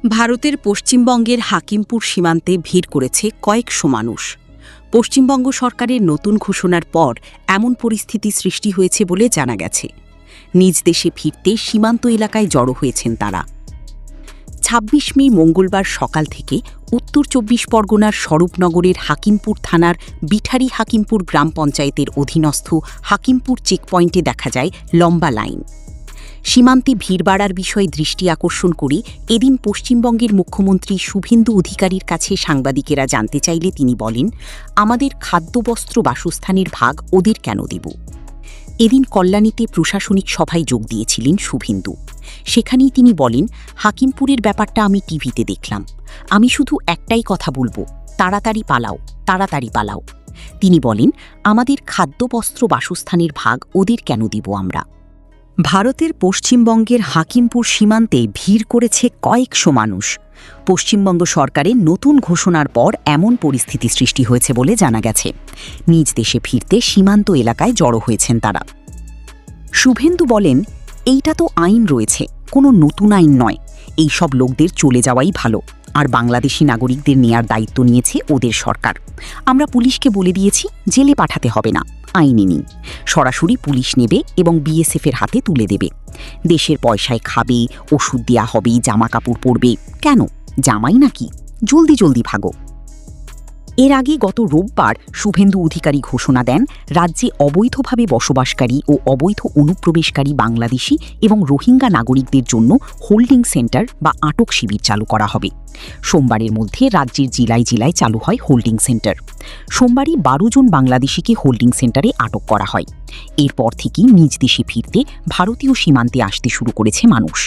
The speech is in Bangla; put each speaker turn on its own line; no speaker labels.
ভারতের পশ্চিমবঙ্গের হাকিমপুর সীমান্তে ভিড় করেছে কয়েকশো মানুষ। পশ্চিমবঙ্গ সরকারের নতুন ঘোষণার পর এমন পরিস্থিতি সৃষ্টি হয়েছে বলে জানা গেছে। নিজ দেশে ফিরতে সীমান্ত এলাকায় জড়ো হয়েছেন তারা। ২৬ মে মঙ্গলবার সকাল থেকে উত্তর ২৪ পরগনার স্বরূপনগরের হাকিমপুর থানার বিঠারি হাকিমপুর গ্রাম পঞ্চায়েতের অধীনস্থ হাকিমপুর চেকপয়েন্টে দেখা যায় লম্বা লাইন। সীমান্তে ভিড় বাড়ার বিষয়ে দৃষ্টি আকর্ষণ করে এদিন পশ্চিমবঙ্গের মুখ্যমন্ত্রী শুভেন্দু অধিকারীর কাছে সাংবাদিকেরা জানতে চাইলে তিনি বলেন, আমাদের খাদ্য, বস্ত্র, বাসস্থানের ভাগ ওদের কেন দেব? এদিন কল্যাণীতে প্রশাসনিক সভায় যোগ দিয়েছিলেন শুভেন্দু। সেখানেই তিনি বলেন, হাকিমপুরের ব্যাপারটা আমি টিভিতে দেখলাম, আমি শুধু একটাই কথা বলবো, তাড়াতাড়ি পালাও, তাড়াতাড়ি পালাও। তিনি বলেন, আমাদের খাদ্য, বস্ত্র, বাসস্থানের ভাগ ওদের কেন দেব আমরা? ভারতের পশ্চিমবঙ্গের হাকিমপুর সীমান্তে ভিড় করেছে কয়েকশো মানুষ। পশ্চিমবঙ্গ সরকারের নতুন ঘোষণার পর এমন পরিস্থিতি সৃষ্টি হয়েছে বলে জানা গেছে। নিজ দেশে ফিরতে সীমান্ত এলাকায় জড়ো হয়েছেন তারা। শুভেন্দু বলেন, এইটা তো আইন রয়েছে, কোনো নতুন আইন নয়। এই সব লোকদের চলে যাওয়াই ভালো। আর বাংলাদেশি নাগরিকদের নেয়ার দায়িত্ব নিয়েছে ওদের সরকার। আমরা পুলিশকে বলে দিয়েছি, জেলে পাঠাতে হবে না, আইনে নেই। সরাসরি পুলিশ নেবে এবং বিএসএফের হাতে তুলে দেবে। দেশের পয়সায় খাবে, ওষুধ দেয়া হবে, জামা কাপড় পরবে। কেন, জামাই নাকি? জলদি জলদি ভাগো। এর আগে গত রোববার শুভেন্দু অধিকারী ঘোষণা দেন, রাজ্যে অবৈধভাবে বসবাসকারী ও অবৈধ অনুপ্রবেশকারী বাংলাদেশি এবং রোহিঙ্গা নাগরিকদের জন্য হোল্ডিং সেন্টার বা আটক শিবির চালু করা হবে। সোমবারের মধ্যে রাজ্যের জেলায় জেলায় চালু হয় হোল্ডিং সেন্টার। সোমবারই ১২ জন বাংলাদেশিকে হোল্ডিং সেন্টারে আটক করা হয়। এরপর থেকেই নিজ দেশে ফিরতে ভারতীয় সীমান্তে আসতে শুরু করেছে মানুষ।